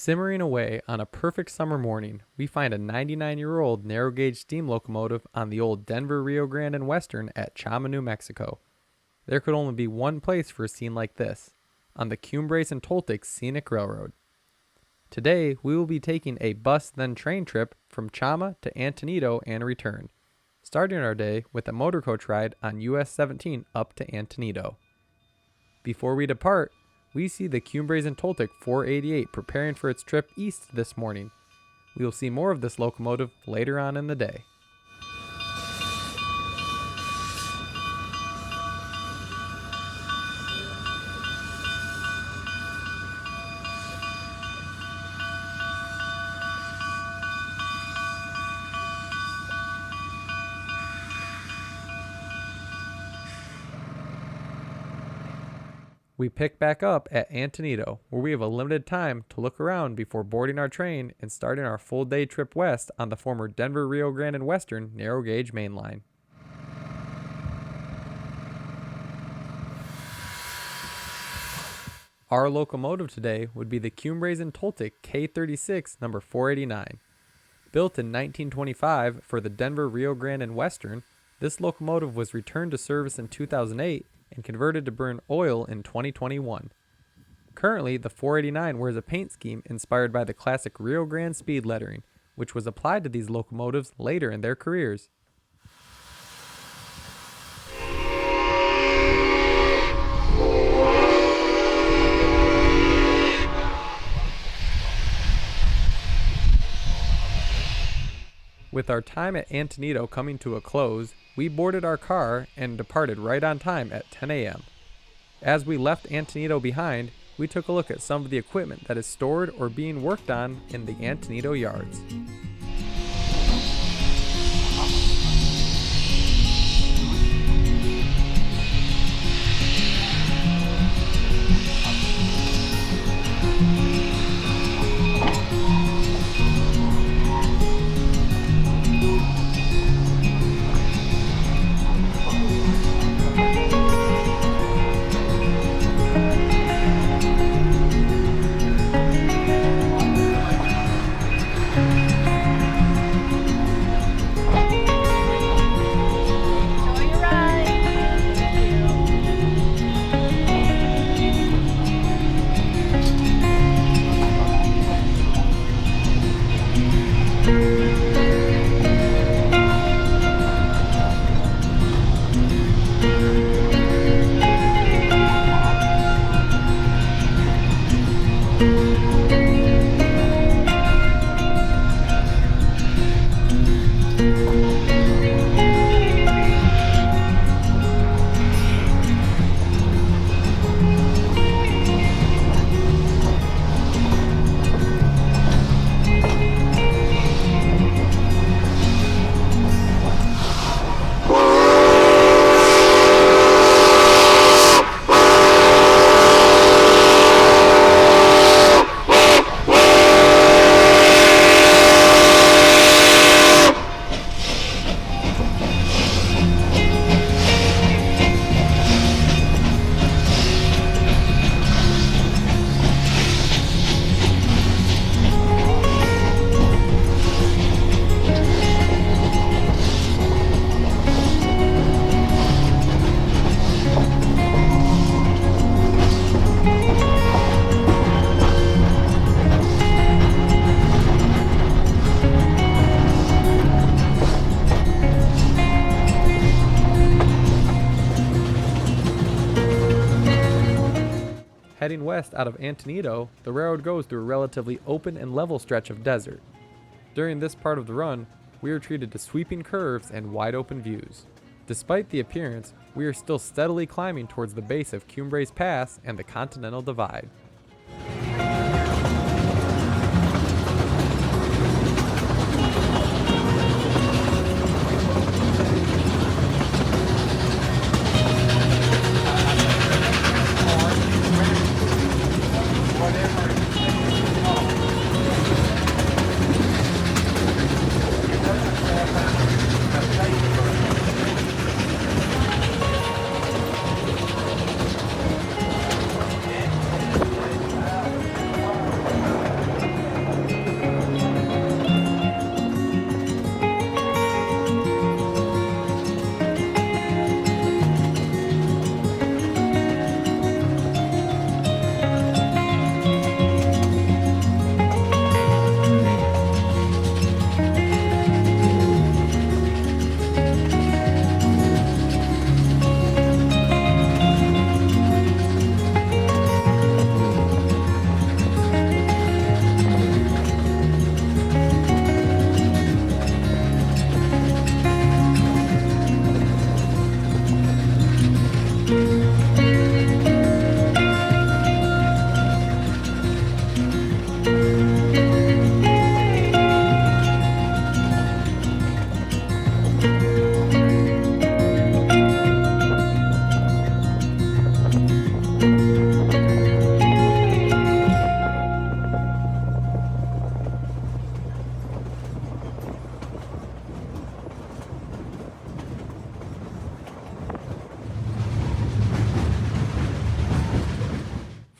Simmering away on a perfect summer morning, we find a 99-year-old narrow gauge steam locomotive on the old Denver Rio Grande and Western at Chama, New Mexico. There could only be one place for a scene like this, on the Cumbres and Toltec Scenic Railroad. Today, we will be taking a bus then train trip from Chama to Antonito and return, starting our day with a motor coach ride on US 17 up to Antonito. Before we depart, we see the Cumbres and Toltec 488 preparing for its trip east this morning. We will see more of this locomotive later on in the day. We pick back up at Antonito, where we have a limited time to look around before boarding our train and starting our full day trip west on the former Denver Rio Grande and Western narrow gauge mainline. Our locomotive today would be the Cumbres and Toltec K36 number 489. Built in 1925 for the Denver Rio Grande and Western, this locomotive was returned to service in 2008 and converted to burn oil in 2021. Currently, the 489 wears a paint scheme inspired by the classic Rio Grande speed lettering, which was applied to these locomotives later in their careers. With our time at Antonito coming to a close, we boarded our car and departed right on time at 10 a.m. As we left Antonito behind, we took a look at some of the equipment that is stored or being worked on in the Antonito yards. Heading west out of Antonito, the railroad goes through a relatively open and level stretch of desert. During this part of the run, we are treated to sweeping curves and wide open views. Despite the appearance, we are still steadily climbing towards the base of Cumbres Pass and the Continental Divide.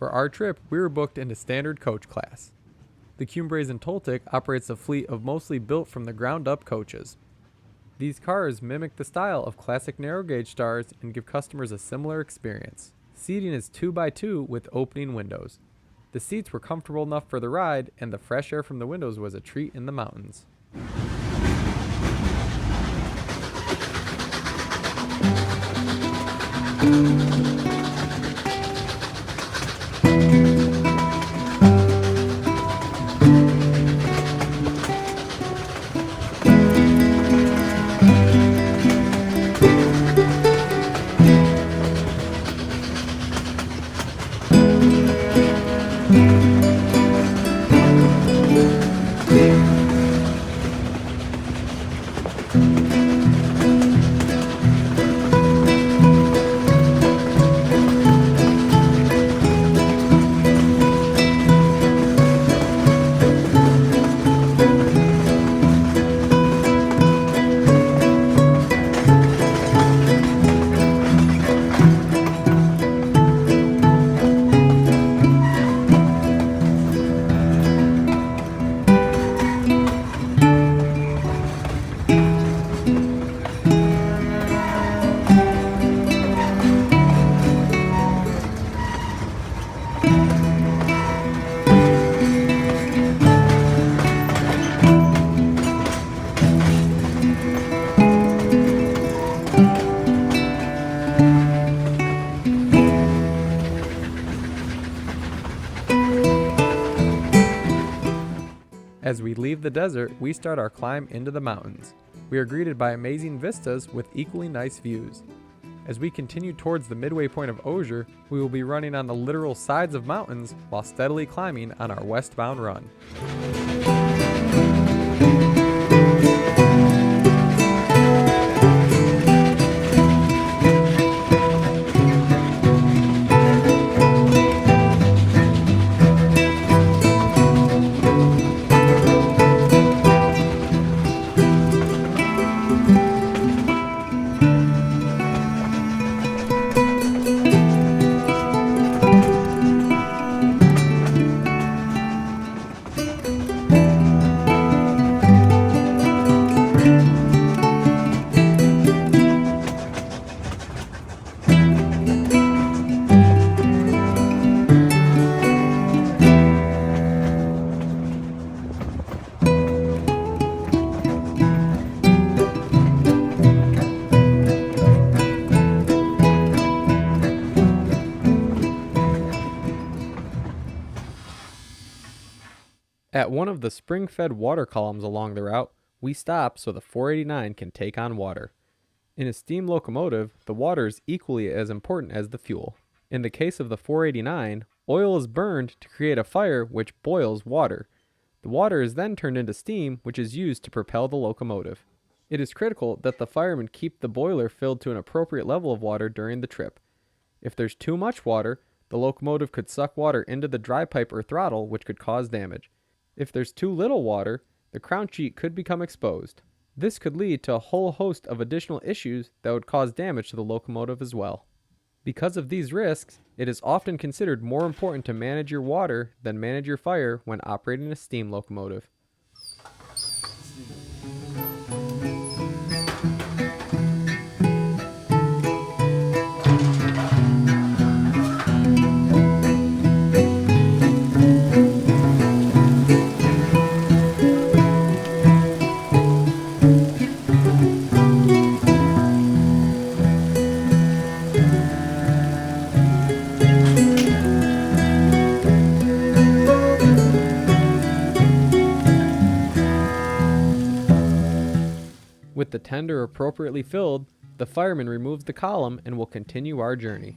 For our trip, we were booked into standard coach class. The Cumbres and Toltec operates a fleet of mostly built from the ground up coaches. These cars mimic the style of classic narrow gauge stars and give customers a similar experience. Seating is 2x2 with opening windows. The seats were comfortable enough for the ride, and the fresh air from the windows was a treat in the mountains. As we leave the desert, we start our climb into the mountains. We are greeted by amazing vistas with equally nice views. As we continue towards the midway point of Osier, we will be running on the literal sides of mountains while steadily climbing on our westbound run. At one of the spring-fed water columns along the route, we stop so the 489 can take on water. In a steam locomotive, the water is equally as important as the fuel. In the case of the 489, oil is burned to create a fire which boils water. The water is then turned into steam, which is used to propel the locomotive. It is critical that the firemen keep the boiler filled to an appropriate level of water during the trip. If there's too much water, the locomotive could suck water into the dry pipe or throttle, which could cause damage. If there's too little water, the crown sheet could become exposed. This could lead to a whole host of additional issues that would cause damage to the locomotive as well. Because of these risks, it is often considered more important to manage your water than manage your fire when operating a steam locomotive. With the tender appropriately filled, the fireman removes the column and will continue our journey.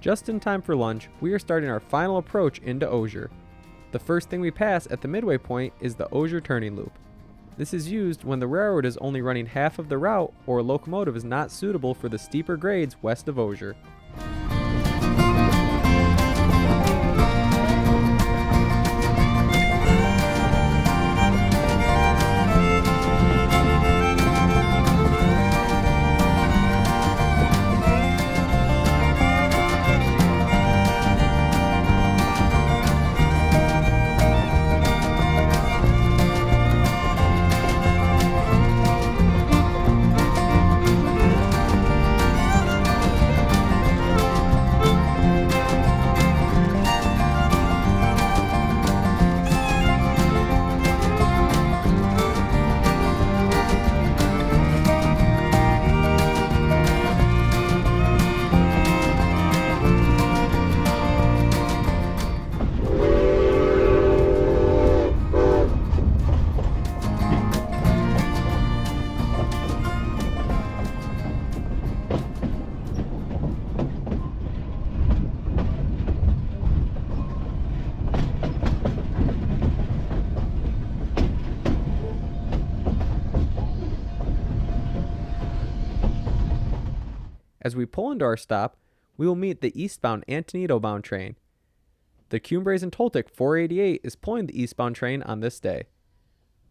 Just in time for lunch, we are starting our final approach into Osier. The first thing we pass at the midway point is the Osier turning loop. This is used when the railroad is only running half of the route or a locomotive is not suitable for the steeper grades west of Osier. As we pull into our stop, we will meet the eastbound Antonito bound train. The Cumbres and Toltec 488 is pulling the eastbound train on this day.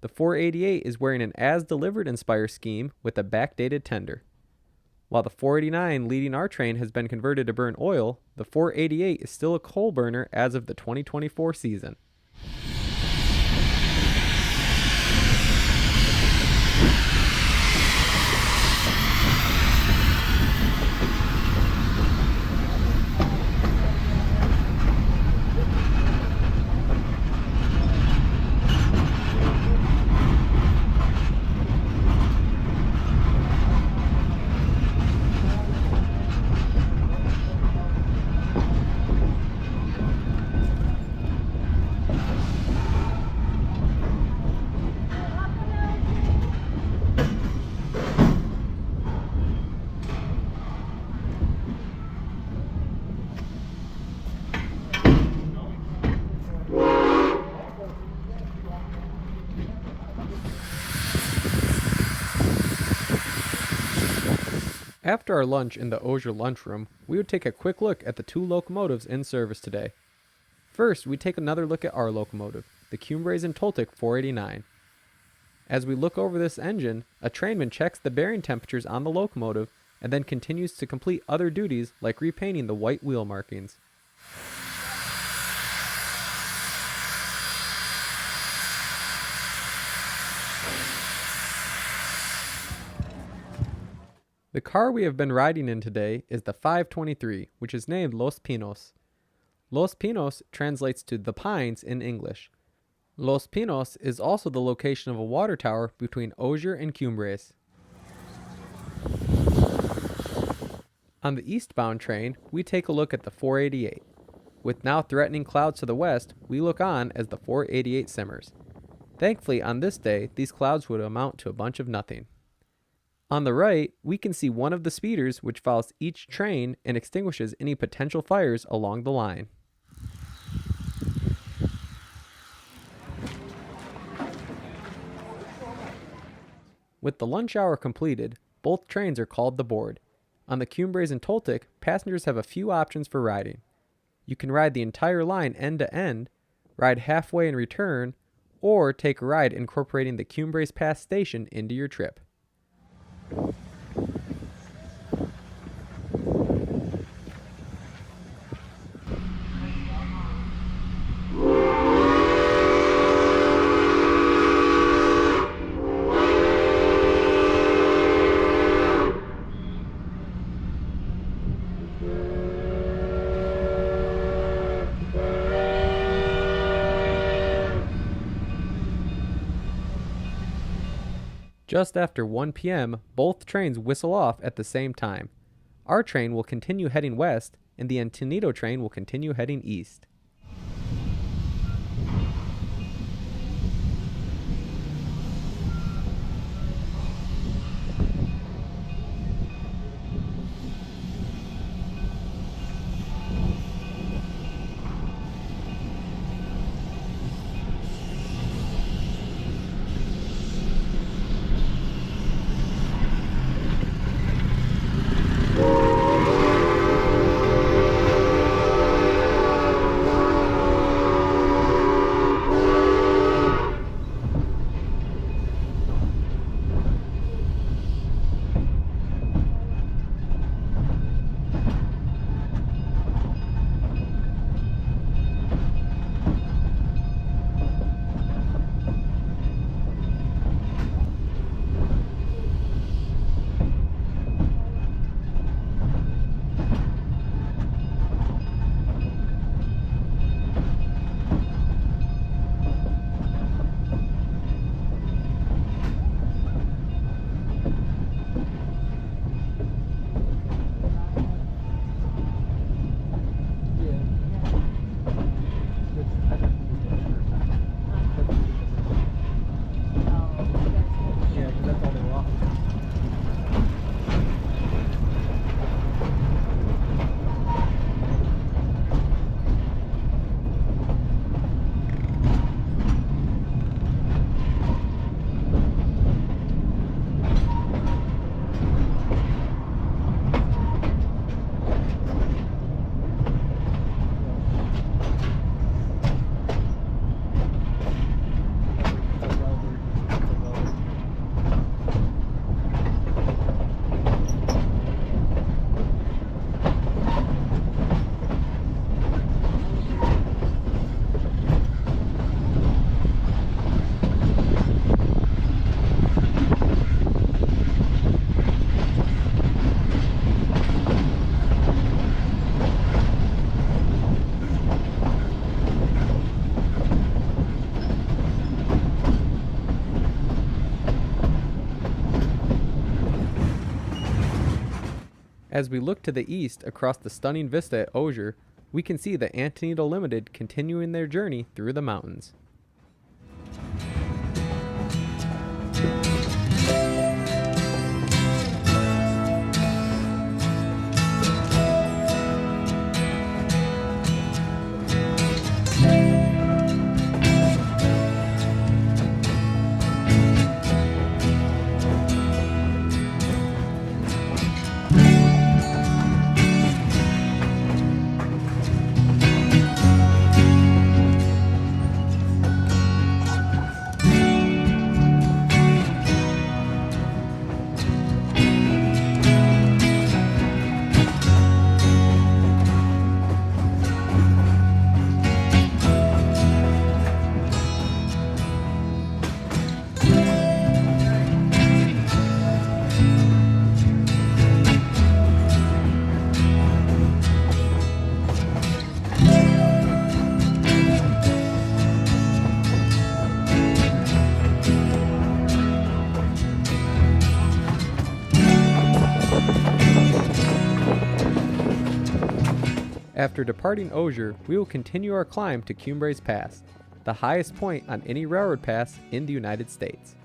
The 488 is wearing an as-delivered Inspire scheme with a backdated tender. While the 489 leading our train has been converted to burn oil, the 488 is still a coal burner as of the 2024 season. After our lunch in the Osier lunchroom, we would take a quick look at the two locomotives in service today. First, we take another look at our locomotive, the Cumbres and Toltec 489. As we look over this engine, a trainman checks the bearing temperatures on the locomotive and then continues to complete other duties like repainting the white wheel markings. The car we have been riding in today is the 523, which is named Los Pinos. Los Pinos translates to the pines in English. Los Pinos is also the location of a water tower between Osier and Cumbres. On the eastbound train, we take a look at the 488. With now threatening clouds to the west, we look on as the 488 simmers. Thankfully, on this day, these clouds would amount to a bunch of nothing. On the right, we can see one of the speeders which follows each train and extinguishes any potential fires along the line. With the lunch hour completed, both trains are called to board. On the Cumbres and Toltec, passengers have a few options for riding. You can ride the entire line end to end, ride halfway and return, or take a ride incorporating the Cumbres Pass station into your trip. Just after 1 p.m., both trains whistle off at the same time. Our train will continue heading west, and the Antonito train will continue heading east. As we look to the east across the stunning vista at Osier, we can see the Antonito Limited continuing their journey through the mountains. After departing Osier, we will continue our climb to Cumbres Pass, the highest point on any railroad pass in the United States.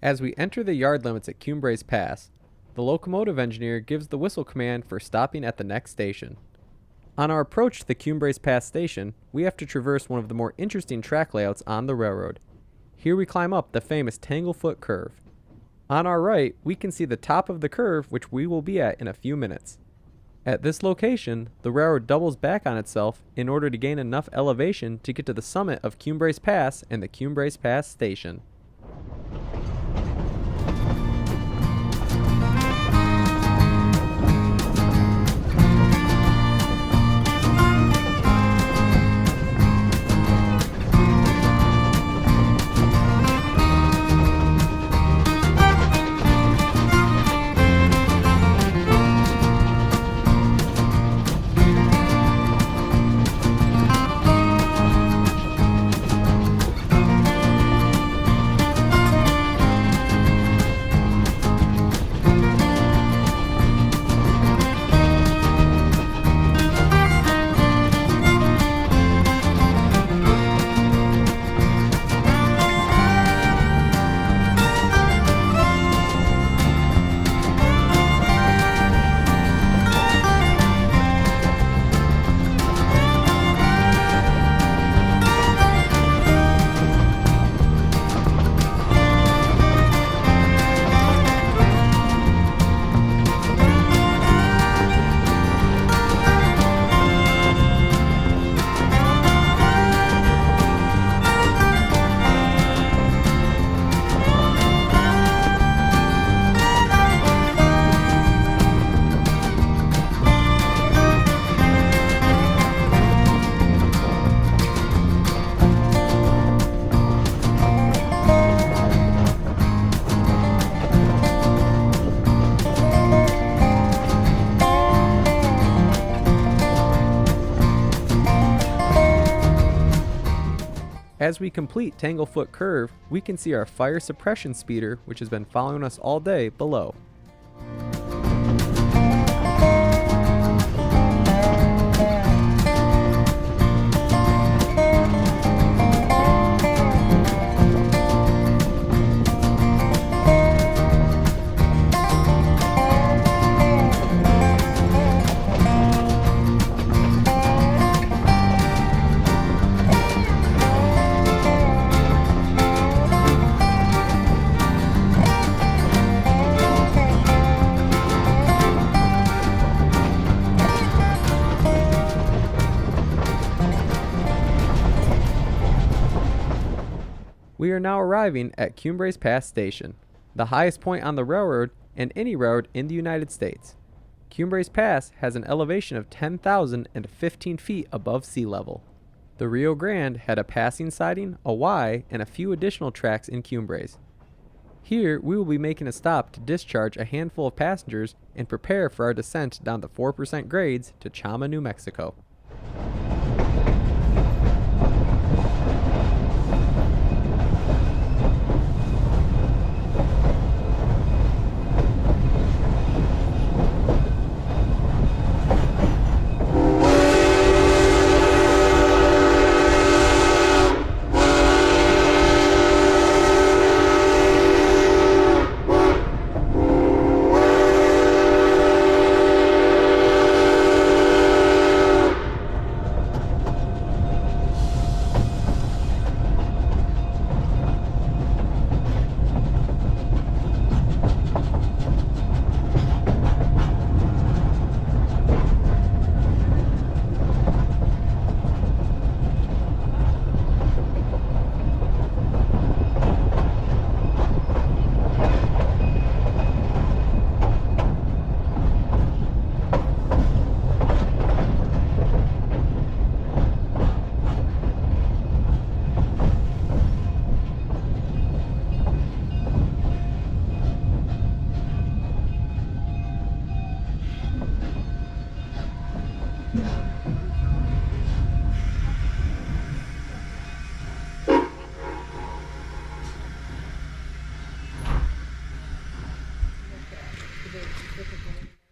As we enter the yard limits at Cumbres Pass, the locomotive engineer gives the whistle command for stopping at the next station. On our approach to the Cumbres Pass station, we have to traverse one of the more interesting track layouts on the railroad. Here we climb up the famous Tanglefoot Curve. On our right, we can see the top of the curve, which we will be at in a few minutes. At this location, the railroad doubles back on itself in order to gain enough elevation to get to the summit of Cumbres Pass and the Cumbres Pass station. As we complete Tanglefoot Curve, we can see our fire suppression speeder, which has been following us all day, below. We are now arriving at Cumbres Pass Station, the highest point on the railroad and any road in the United States. Cumbres Pass has an elevation of 10,015 feet above sea level. The Rio Grande had a passing siding, a Y, and a few additional tracks in Cumbres. Here, we will be making a stop to discharge a handful of passengers and prepare for our descent down the 4% grades to Chama, New Mexico.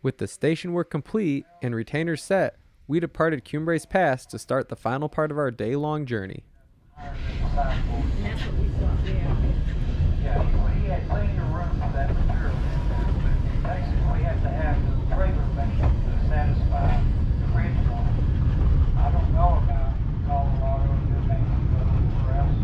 With the station work complete and retainers set, we departed Cumbres Pass to start the final part of our day-long journey. And that's what we thought, yeah. Yeah, he had cleaned the room for that material. Basically, we have to have the trailer made to satisfy the original. I don't know about Colorado, New Mexico, or else.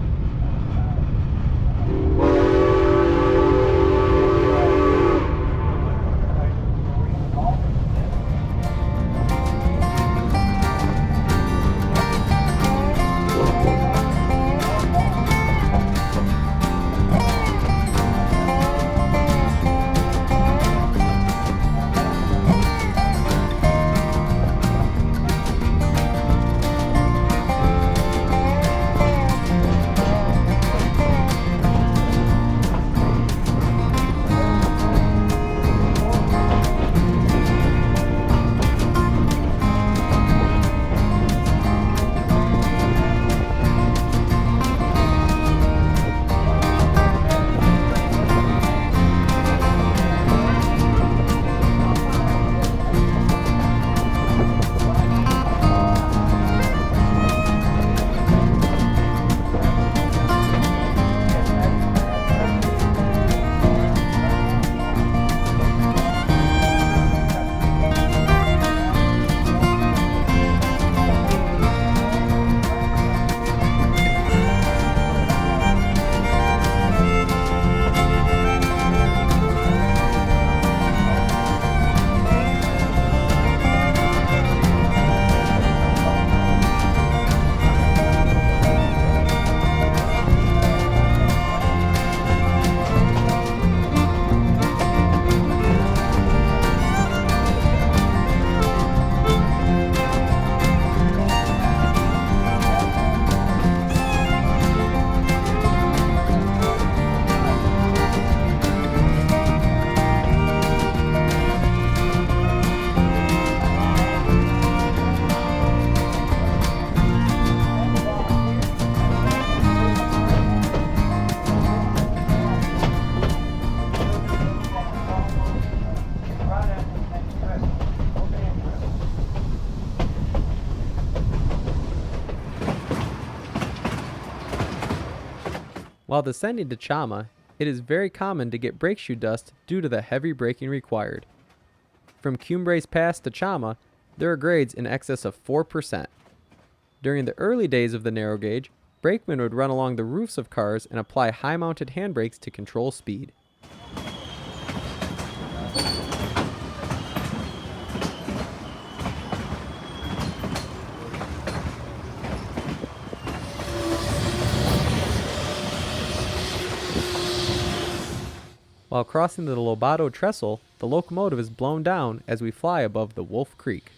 While descending to Chama, it is very common to get brake shoe dust due to the heavy braking required. From Cumbres Pass to Chama, there are grades in excess of 4%. During the early days of the narrow gauge, brakemen would run along the roofs of cars and apply high-mounted handbrakes to control speed. While crossing the Lobato Trestle, the locomotive is blown down as we fly above the Wolf Creek.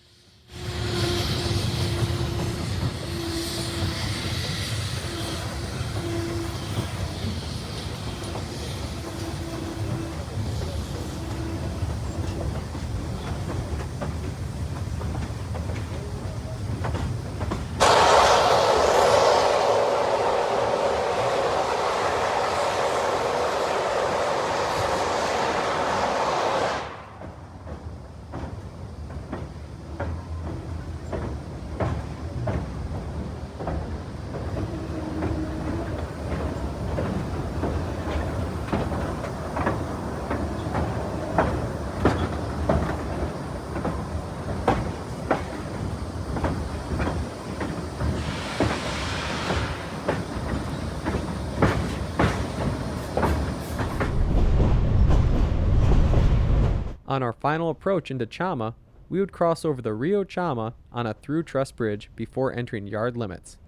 On our final approach into Chama, we would cross over the Rio Chama on a through truss bridge before entering yard limits.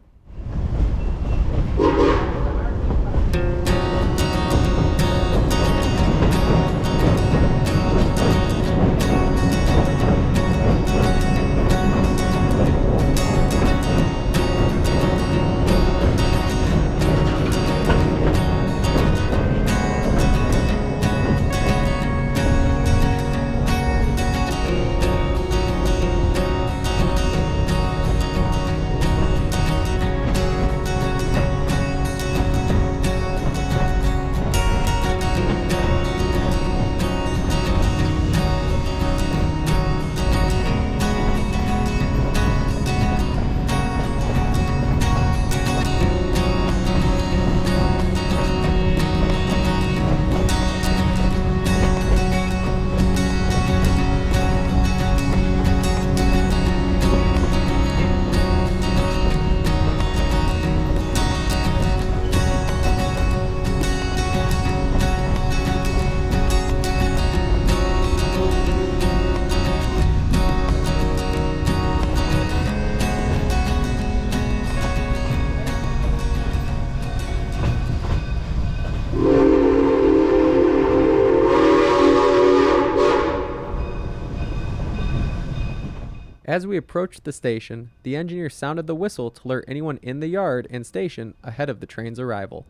As we approached the station, the engineer sounded the whistle to alert anyone in the yard and station ahead of the train's arrival.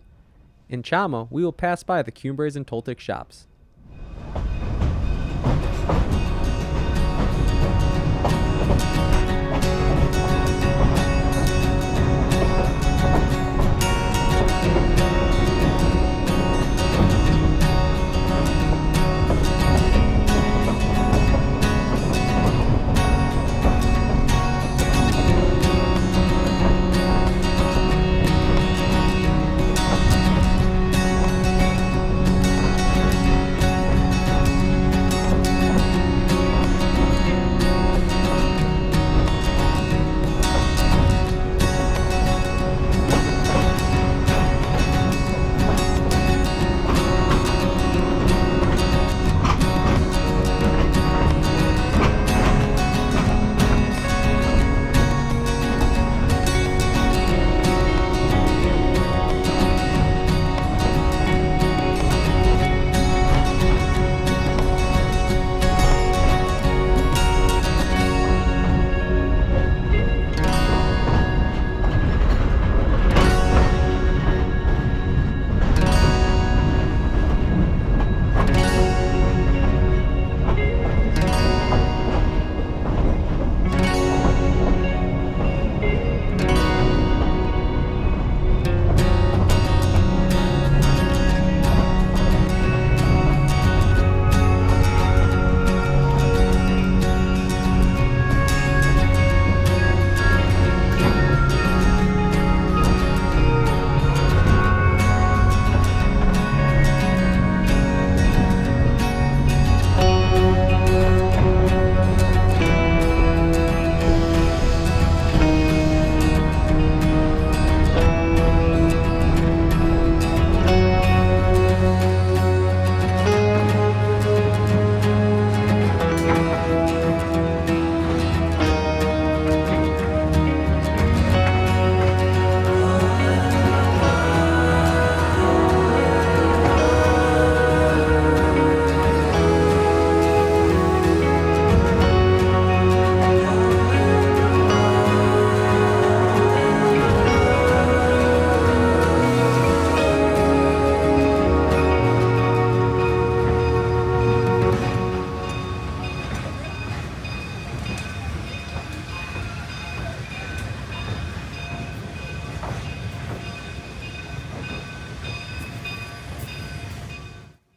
In Chama, we will pass by the Cumbres and Toltec shops.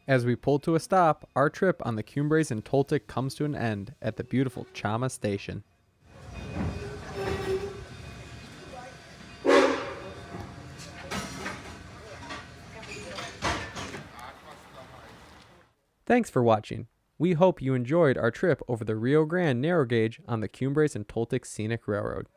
As we pull to a stop, our trip on the Cumbres and Toltec comes to an end at the beautiful Chama station. Thanks for watching. We hope you enjoyed our trip over the Rio Grande Narrow Gauge on the Cumbres and Toltec Scenic Railroad.